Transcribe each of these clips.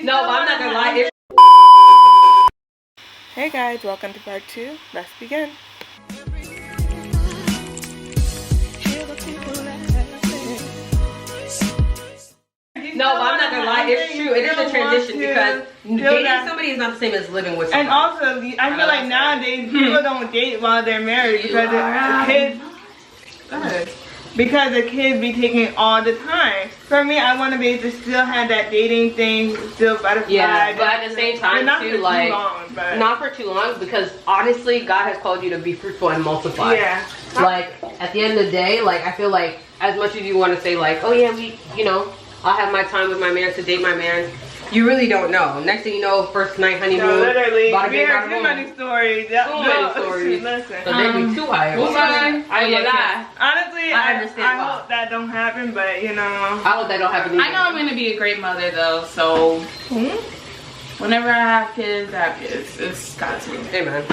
No, but I'm not gonna lie. Hey guys, welcome to part 2. Let's begin. No, but I'm not gonna lie. It's true. It is a transition because dating somebody is not the same as living with somebody. And also, I feel like nowadays people don't date while they're married because the kids. Go ahead. Because the kids be taking all the time. For me, I want to be able to still have that dating thing, still butterfly. Yeah, but at the same time, not too, for like, too long, but not for too long, because honestly, God has called you to be fruitful and multiply. Yeah. Like, at the end of the day, like, I feel like, as much as you want to say, like, oh yeah, I'll have my time with my man to date my man, you really don't know. Next thing you know, first night honeymoon. No, literally. We heard too many stories. Too many stories. Listen. So they be too high. Honestly, I understand. I hope that don't happen, but you know. I hope that don't happen either. I know I'm gonna be a great mother though, so whenever I have kids, I have kids. It's got to. Amen.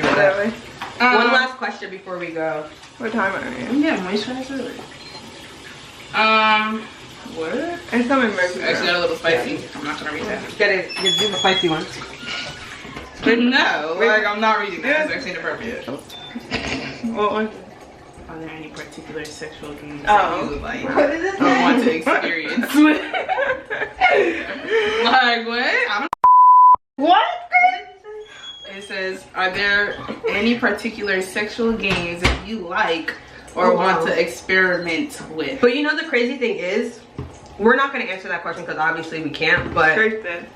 Literally. One last question before we go. What time are we? Yeah, moisturizer. What? It's something murky. Actually, a little spicy. I'm not gonna read that. Get it. Just do the spicy one. No, like I'm not reading that. It's actually inappropriate. What was it? Are there any particular sexual games Oh. that you would like What is it? or want to experience? Like what? I don't. What? It says, are there any particular sexual games that you like or want to experiment with? But you know the crazy thing is, we're not going to answer that question because obviously we can't. But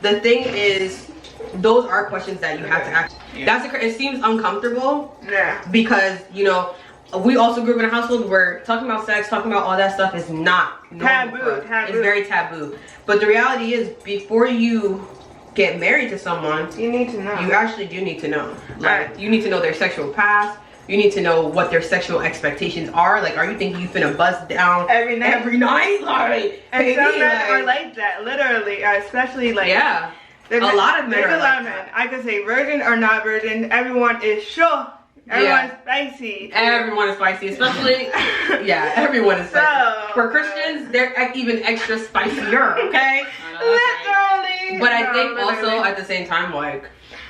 the thing is, those are questions that you have to ask. Yeah. It seems uncomfortable. Yeah. Because we also grew up in a household where talking about sex, talking about all that stuff is not taboo. It's very taboo. But the reality is, before you get married to someone, you need to know. You actually do need to know. Like, you need to know their sexual past. You need to know what their sexual expectations are. Like, are you thinking you finna bust down every night? Like, and some men are like that, literally, especially like. Yeah. A lot of men are like that. I could say virgin or not virgin. Everyone is sure. Everyone's spicy. Everyone is spicy, especially, everyone is spicy. For Christians, they're even extra spicier, okay? Literally. But I think also at the same time, like,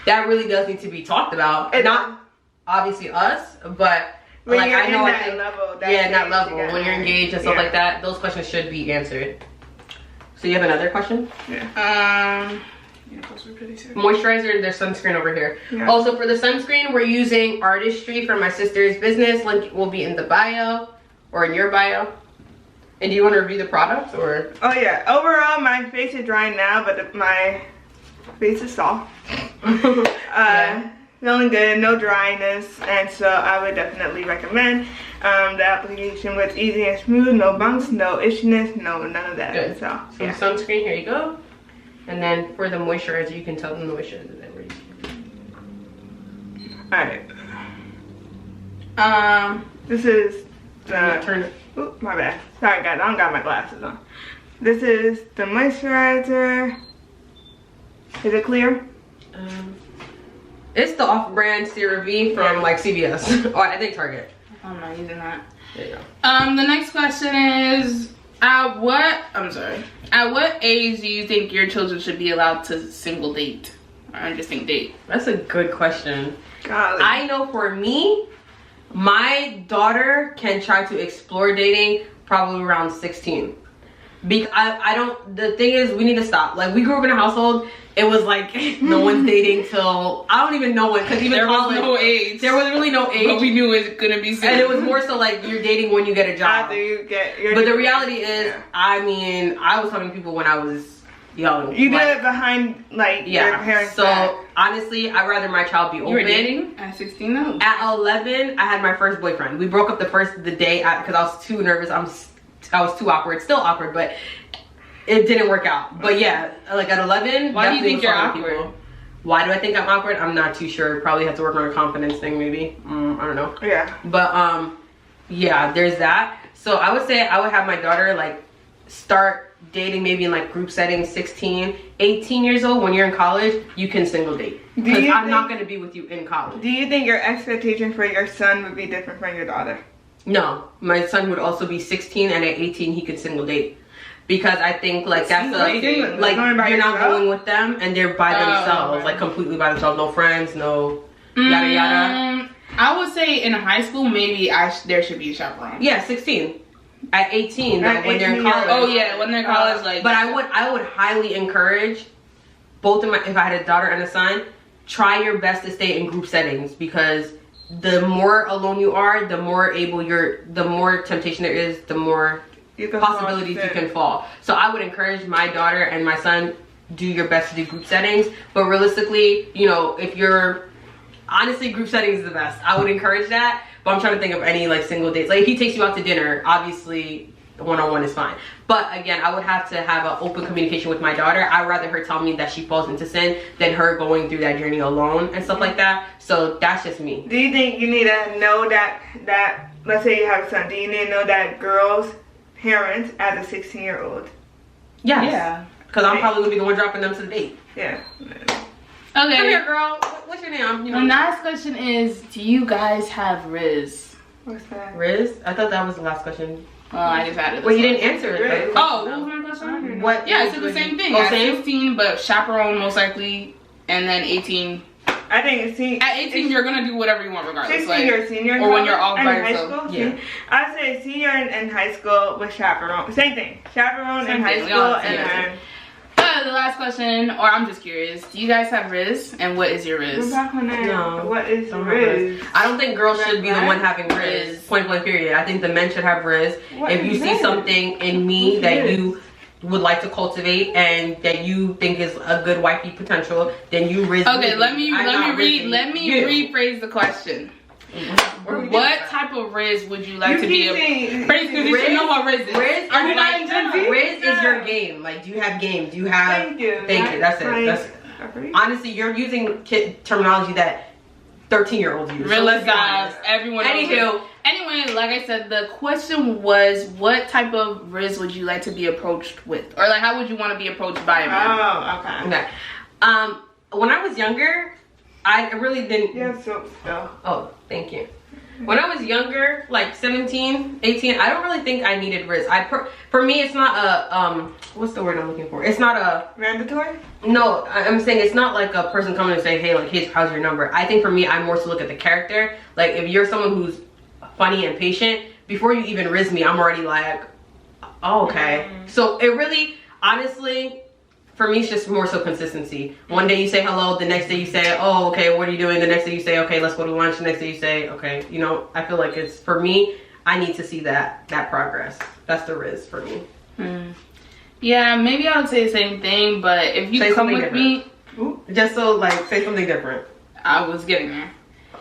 that really does need to be talked about. Not obviously us, but when like, you're I know in I that think, level, that level, when you're engaged and stuff like that, those questions should be answered. So you have another question? Yeah. Moisturizer and there's sunscreen over here. Yeah. Also for the sunscreen, we're using Artistry from my sister's business. Link will be in the bio or in your bio. And do you want to review the products or? Oh yeah. Overall, my face is dry now, but my face is soft. Feeling good, no dryness, and so I would definitely recommend. The application was easy and smooth, no bumps, no itchiness, none of that. Good. So sunscreen, here you go. And then for the moisturizer, you can tell them the moisturizer that we're using. Alright. This is the... Turn it. Oop, my bad. Sorry guys, I don't got my glasses on. This is the moisturizer. Is it clear? It's the off-brand CeraVe from like CVS. Or I think Target. I'm not using that. There you go. The next question is, at what age do you think your children should be allowed to single date or interesting date? That's a good question. Golly. I know for me, my daughter can try to explore dating probably around 16. Because the thing is, we need to stop. Like, we grew up in a household, it was like no one's dating till, I don't even know when, because even there college, was no age. There was really no age. But we knew it was gonna be soon. And it was more so like you're dating when you get a job. After you get your But the reality is, I mean, I was talking to people when I was young. You did it behind like your parents' back. Honestly, I'd rather my child be open. You were dating at 16 though? At 11, I had my first boyfriend. We broke up the day because I was too nervous. I was too awkward. Still awkward, but it didn't work out. But yeah, like at 11. Why do you think you're awkward? People. Why do I think I'm awkward? I'm not too sure. Probably have to work on a confidence thing, maybe. I don't know. Yeah. But yeah, there's that. So I would say I would have my daughter like start dating maybe in like group settings, 16, 18 years old. When you're in college, you can single date. Because I'm not going to be with you in college. Do you think your expectation for your son would be different from your daughter? No, my son would also be 16, and at 18 he could single date. because I think like that's like you're not going with them and they're by themselves, like completely by themselves, no friends, no yada yada. I would say in high school maybe there should be a chaperone. Yeah, 16. At 18, like when they're in college. Oh yeah, when they're in college, like. But I would highly encourage both of my, if I had a daughter and a son, try your best to stay in group settings, because the more alone you are, the more the more temptation there is, the more possibilities you can fall. So I would encourage my daughter and my son, do your best to do group settings. But realistically, you know, if you're, honestly, group settings is the best. I would encourage that. But I'm trying to think of any like single dates. Like if he takes you out to dinner, obviously one-on-one is fine. But again, I would have to have an open communication with my daughter. I'd rather her tell me that she falls into sin than her going through that journey alone and stuff like that. So that's just me. Do you think you need to know that let's say you have a son, do you need to know that girl's parents as a 16-year-old? Yes. Yeah. Because I'm probably gonna be the one dropping them to the date. Yeah. Okay. Come here, girl. What's your name? You know. The last question is, do you guys have Riz? What's that? Riz? I thought that was the last question. Well, I just added. Well, you didn't answer it. Oh, what was my question? What? Yeah, it's the same thing. Oh, At same? 16, but chaperone most likely, and then 18. I think at 18 you're gonna do whatever you want regardless. 16 like, you're a senior in or when you're all and by in high yourself. school. Yeah. I'd say senior in high school with chaperone. Same thing. Chaperone Same in high thing. We school all and same then. The last question, or I'm just curious, do you guys have Riz, and what is your Riz? No. What is Don't have Riz? I don't think girls should be the Riz? one having Riz. Point blank period. I think the men should have Riz. What If you is see Riz? something in me What's that Riz? you would like to cultivate and that you think is a good wifey potential, then you Riz. Okay, let me You. rephrase the question. What type of Riz would you like to be a Praise, because you Riz? should know what Riz is. Riz, Are you not like in Gen Z? Riz is your game. Like, do you have game? Do you have? Thank you. Thank you. That's it. That's honestly, you're using terminology that 13-year-olds use. Real let's be guys, honest. everyone knows Anywho. Riz. Anyway, like I said, the question was, what type of Riz would you like to be approached with? Or like, how would you want to be approached by a man? Oh, okay. Okay. When I was younger, I really didn't. You have soap still. Oh, thank you. When I was younger, like 17, 18, I don't really think I needed Riz. For me, it's not a, what's the word I'm looking for? It's not a... Mandatory? No, I'm saying it's not like a person coming and saying, hey, like, here's, how's your number? I think for me, I more so look at the character. Like, if you're someone who's funny and patient, before you even Riz me, I'm already like, oh, okay. So it really, honestly... For me, it's just more so consistency. One day you say hello, the next day you say, oh, okay, what are you doing? The next day you say, okay, let's go to lunch. The next day you say, okay, you know, I feel like it's, for me, I need to see that progress. That's the Riz for me. Yeah, maybe I would say the same thing, but if you come with me... Just so, like, say something different. I was getting there.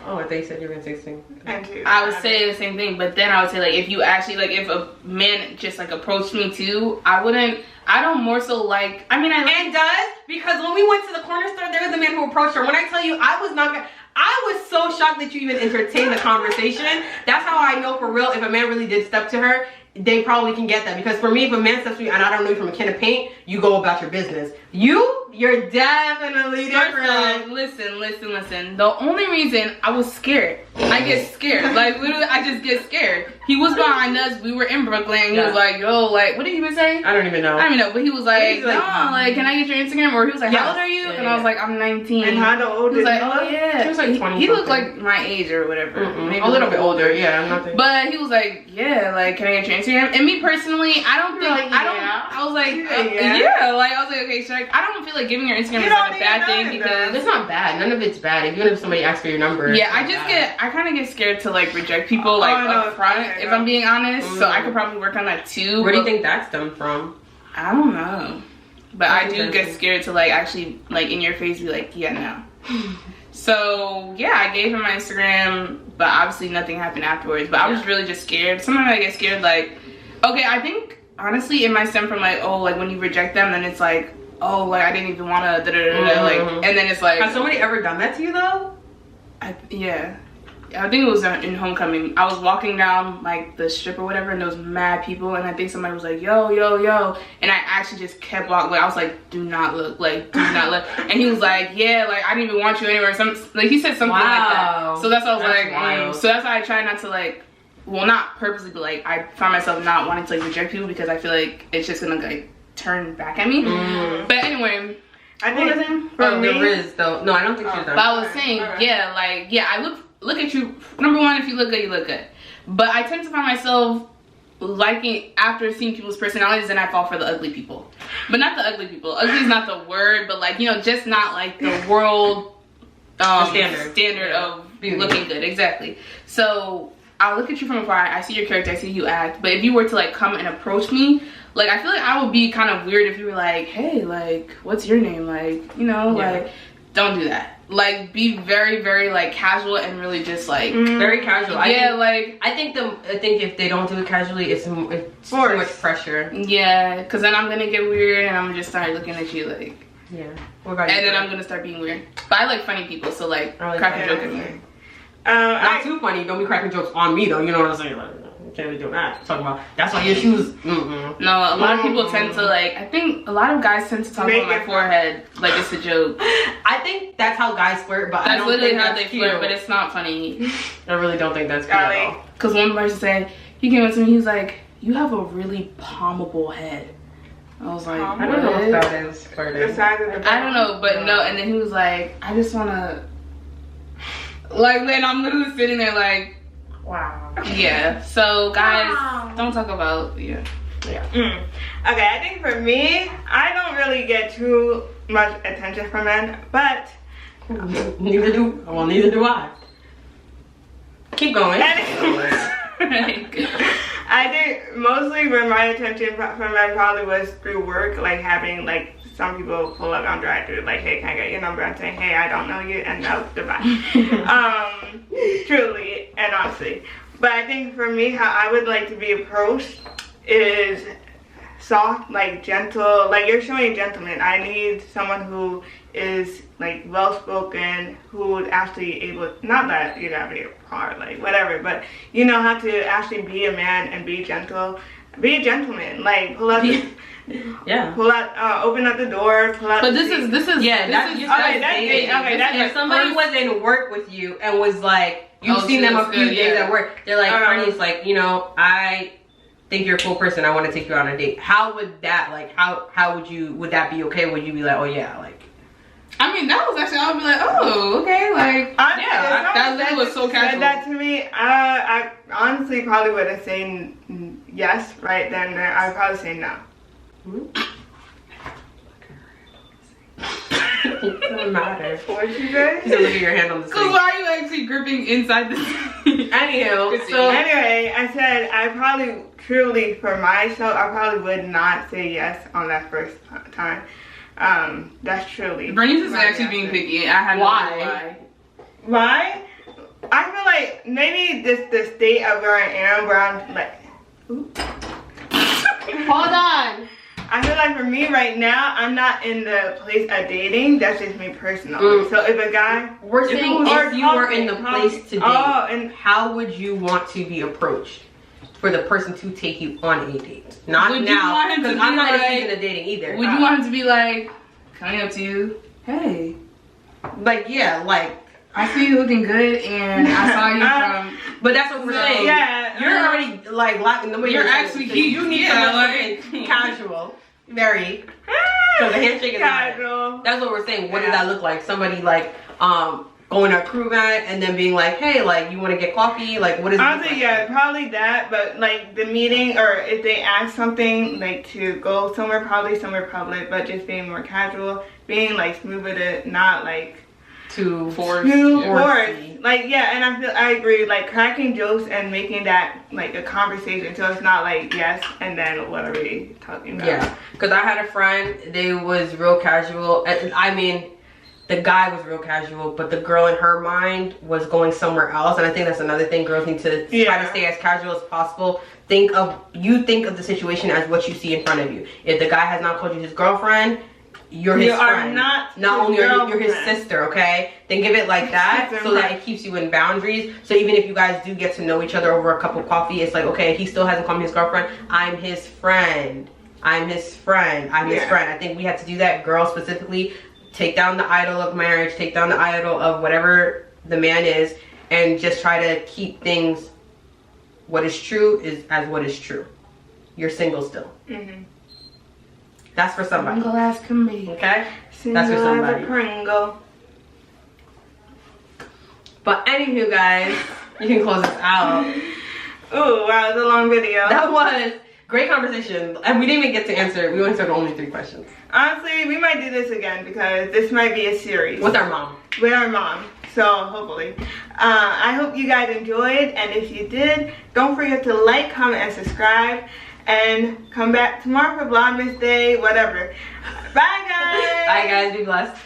Oh, I thought you said you were going to say something. I would say the same thing, but then I would say, like, if you actually, like, if a man just, like, approached me too, I don't more so like, I mean, And does, because when we went to the corner store, there was a man who approached her. When I tell you, I was so shocked that you even entertained the conversation. That's how I know for real if a man really did step to her, they probably can get that. Because for me, if a man steps to me and I don't know you from a can of paint, you go about your business. You're definitely different. Listen. The only reason I was scared, I get scared. Like, literally, I just get scared. He was behind us. We were in Brooklyn. He was like, yo, like, what did he even say? I don't even know. I don't even know. But he was like, like, can I get your Instagram? Or he was like, how old are you? And I was like, I'm 19. And how old he was like, oh, you? yeah. She was like 20. He looked like my age or whatever. Maybe a little bit older, yeah. Nothing. But he was like, yeah, like, can I get your Instagram? And me personally, I was like, okay, sure. I don't feel like giving your Instagram is like a bad thing because it's not bad. None of it's bad. Even if somebody asks for your number. Yeah, I kind of get scared to like reject people like up front, if I'm being honest. So I could probably work on that too. Where do you think that stemmed from? I don't know. But I do get scared to like actually like in your face be like, yeah, no. So yeah, I gave him my Instagram, but obviously nothing happened afterwards. But I was really just scared. Sometimes I get scared like, okay, I think honestly it might stem from like, oh, like when you reject them, then it's like, oh, like I didn't even want to like, and then it's like, has somebody ever done that to you though? Yeah, I think it was in homecoming. I was walking down like the strip or whatever, and there was mad people, and I think somebody was like, yo, and I actually just kept walking. Like, I was like, do not look, and he was like, yeah, like I didn't even want you anywhere. Like he said something like that. So that's why I was like, so that's why I try not to like well, not purposely, but like I find myself not wanting to like reject people because I feel like it's just gonna like turn back at me. But anyway, I think for me, there is though. No, I don't think she's done. but I was saying, yeah, like, yeah, I look at you. Number one, if you look good, you look good. But I tend to find myself liking, after seeing people's personalities, and I fall for the ugly people. But not the ugly people. Ugly is not the word, but like, you know, just not like the world standard of beauty. Looking good. Exactly. So I'll look at you from afar, I see your character, I see you act, but if you were to like come and approach me, like I feel like I would be kind of weird if you were like, hey, like, what's your name? Like, you know, like, don't do that. Like, be very, very like casual and really just like very casual. I think if they don't do it casually, it's too much pressure. Yeah, because then I'm gonna get weird and I'm gonna just start looking at you like, yeah. What about you? And then I'm gonna start being weird. But I like funny people, so like crack a joke at me. Not too funny. Don't be cracking jokes on me though. You know what I'm saying? Like, you can't be doing that. Talking about that's why your shoes. No, a lot of people tend to like. I think a lot of guys tend to talk about my forehead like it's a joke. I think that's how guys flirt, but that's I don't literally think how that's they flirt. But it's not funny. I really don't think that's cute at all. Because one person said, he came up to me, he was like, "You have a really palmable head." I was like, I don't know if that is flirting. The size of the I don't know, but no. And then he was like, I just wanna, like, then I'm literally sitting there like, wow. Yeah. So guys, don't talk about Yeah. Okay, I think for me, I don't really get too much attention from men, but neither do I. Keep going. I think mostly where my attention from men probably was through work, like having like some people pull up on drive-thru, like, hey, can I get your number? And saying, hey, I don't know you, and no, goodbye. Truly and honestly. But I think for me, how I would like to be approached is soft, like gentle, like you're showing a gentleman. I need someone who is like well-spoken, who is actually able, not that you gotta be hard, like whatever, but you know how to actually be a man and be gentle. Be a gentleman, like pull out the, pull out, open up the door, pull out. But this is if somebody was in work with you and was like, you've seen them a few days at work, they're like, Bernie's like, you know, I think you're a cool person, I want to take you on a date. How would that, like, how would that be okay? Would you be like, oh yeah, like, I mean, that was actually, I would be like, oh, okay, like, that was so casual. Said that to me, I honestly probably would have said yes right then. I'd probably say no. It doesn't matter. What'd you say? You look at your hand on the sink. Because why are you actually gripping inside the Anywho, so anyway, I said I probably, truly, for myself, I probably would not say yes on that first time. That's truly. Bernice is actually being picky. I have no idea why. Why? I feel like maybe the state of where I am, where I'm like. Hold on. I feel like for me right now, I'm not in the place of dating. That's just me personally. So if a guy, we're saying if you were in the place to date, and how would you want to be approached for the person to take you on a date? Not would now, because I'm not like, in the season of dating either. Would you want him to be like, coming up to you, hey, like, yeah, like, I see you looking good, and I saw you from. But that's what we're saying. Yeah, you're already like locking the way. You're actually you need something casual, very. So the handshake is casual. That's what we're saying. What does that look like? Somebody like going to a crew event and then being like, hey, like, you want to get coffee? Like, what is it? Honestly, yeah, probably that. But like the meeting, or if they ask something like to go somewhere, probably somewhere public, but just being more casual, being like smooth with it, not like too forced. Like, yeah, and I agree, like cracking jokes and making that like a conversation, so it's not like yes and then what are we talking about? Yeah, because I had a friend, they was real casual. I mean, the guy was real casual, but the girl in her mind was going somewhere else. And I think that's another thing. Girls need to try to stay as casual as possible. Think of the situation as what you see in front of you. If the guy has not called you his girlfriend, you're his friend. Not only are you his sister, okay? Then give it like that so that it keeps you in boundaries. So even if you guys do get to know each other over a cup of coffee, it's like, okay, he still hasn't called me his girlfriend. I'm his friend. I'm his friend. I'm his friend. I think we have to do that, girls specifically. Take down the idol of marriage, take down the idol of whatever the man is, and just try to keep things What is true is as what is true. You're single still. That's for somebody. Single as can be. Okay? Single That's for somebody. as a Pringle. But anywho, guys, you can close this out. Ooh, wow, it's a long video. That was great conversation. And we didn't even get to answer. We answered only 3 questions. Honestly, we might do this again because this might be a series. With our mom. With our mom. So, hopefully. I hope you guys enjoyed. And if you did, don't forget to like, comment, and subscribe. And come back tomorrow for Vlogmas Day, whatever. Bye, guys. Bye, guys. Be blessed.